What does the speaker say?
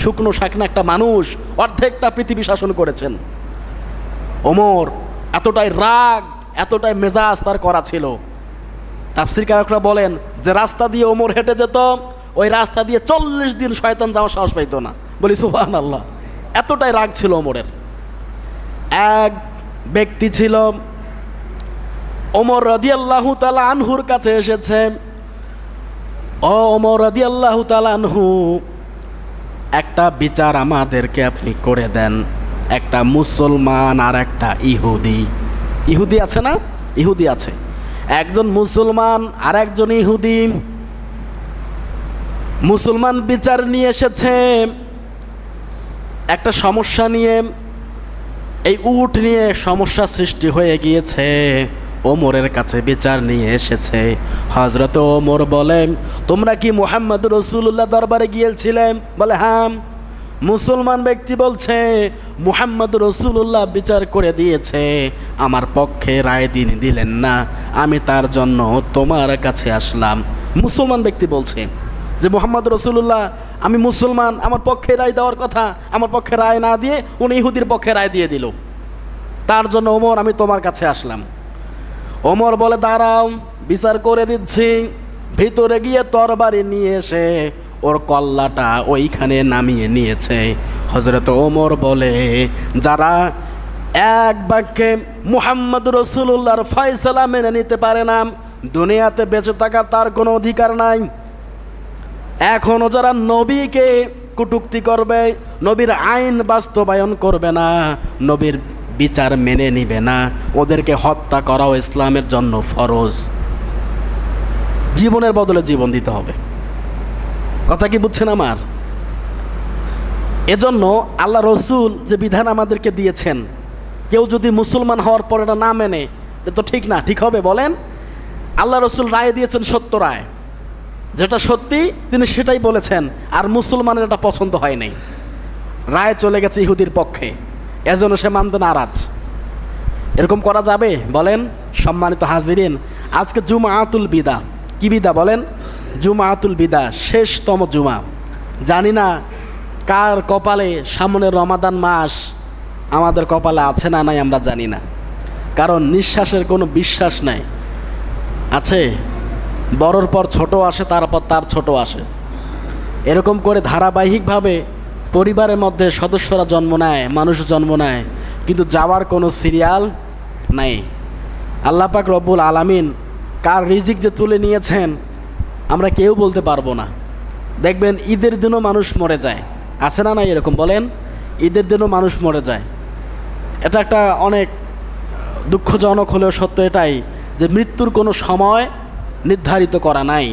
শুকনো শাকনা একটা মানুষ, অর্ধেকটা পৃথিবী শাসন করেছেন। ওমর এতটাই রাগ, এতটাই মেজাজ তার করা ছিল। তাফসীরকাররা বলেন যে রাস্তা দিয়ে ওমর হেঁটে যেত, ওই রাস্তা দিয়ে 40 দিন শয়তান যাওয়ার সাহস পাইতো না। বলি সুবহানাল্লাহ, এতটাই রাগ ছিল ওমরের। এক ব্যক্তি ছিল, ওমর রাদিয়াল্লাহু তাআলা আনহুর কাছে এসেছে, ও ওমর রাদিয়াল্লাহু তাআলা আনহু, একটা বিচার আমাদেরকে আপনি করে দেন। একটা মুসলমান আর একটা ইহুদি, ইহুদি আছে না, ইহুদি আছে, একজন মুসলমান আর একজন ইহুদি। মুসলমান বিচার নিয়ে এসেছে একটা সমস্যা নিয়ে, এই উট নিয়ে সমস্যা সৃষ্টি হয়ে গিয়েছে, ওমরের কাছে বিচার নিয়ে এসেছে। হযরত ওমর বলেন, তোমরা কি মুহাম্মদ রাসূলুল্লাহ দরবারে গিয়েছিলেন? বলে হ্যাঁ। মুসলমান ব্যক্তি বলছে, মুহাম্মদ রাসূলুল্লাহ বিচার করে দিয়েছে, আমার পক্ষে রায় দিলেন না, আমি তার জন্য তোমার কাছে আসলাম। মুসলমান ব্যক্তি বলছে যে মুহাম্মদ রাসূলুল্লাহ, আমি মুসলমান, আমার পক্ষে রায় দেওয়ার কথা, আমার পক্ষে রায় না দিয়ে উনি ইহুদির পক্ষে রায় দিয়ে দিল, তার জন্য ওমর আমি তোমার কাছে আসলাম। ওমর বলে দাঁড়াও, বিচার করে দিচ্ছি। ভিতরে গিয়ে তরবারি নিয়ে এসে ওর কল্লাটা ওইখানে নামিয়ে নিয়েছে। হযরত ওমর বলে, যারা এক বাক্যে মুহাম্মদ রাসূলুল্লাহর ফয়সালা মেনে নিতে পারে না, দুনিয়াতে বেঁচে থাকার তার কোনো অধিকার নাই। এখনো যারা নবীকে কটূক্তি করবে, নবীর আইন বাস্তবায়ন করবে না, নবীর বিচার মেনে নিবে না, ওদেরকে হত্যা করাও ইসলামের জন্য ফরজ। জীবনের বদলে জীবন দিতে হবে। কথা কি বুঝছেন আমার? এজন্য আল্লাহ রসুল যে বিধান আমাদেরকে দিয়েছেন, কেউ যদি মুসলমান হওয়ার পর এটা না মেনে, এটা তো ঠিক না। ঠিক হবে বলেন? আল্লাহ রসুল রায় দিয়েছেন সত্য রায়, যেটা সত্যি তিনি সেটাই বলেছেন, আর মুসলমানের এটা পছন্দ হয় নাই, রায় চলে গেছে ইহুদির পক্ষে, এজন্য সে মানতে নারাজ। এরকম করা যাবে বলেন? সম্মানিত হাজিরিন, আজকে জুমাতুল বিদা। কি বিদা বলেন? জুমাতুল বিদা, শেষতম জুমা। জানি না কার কপালে সামনে রমাদান মাস আমাদের কপালে আছে না নাই আমরা জানি না, কারণ নিঃশ্বাসের কোনো বিশ্বাস নাই। আছে, বড়র পর ছোট আসে, তারপর তার ছোট আসে, এরকম করে ধারাবাহিকভাবে পরিবারের মধ্যে সদস্যরা জন্ম নেয়, মানুষ জন্ম নেয়, কিন্তু যাওয়ার কোনো সিরিয়াল নাই। আল্লাহ পাক রব্বুল আলামিন কার রিজিক যে তুলে নিয়েছেন আমরা কেউ বলতে পারবো না। দেখবেন ঈদের দিনও মানুষ মরে যায়, আছে না নাই এরকম বলেন? ঈদের দিনও মানুষ মরে যায়। এটা একটা অনেক দুঃখজনক হলেও সত্য এটাই যে মৃত্যুর কোনো সময় নির্ধারিত করা নাই।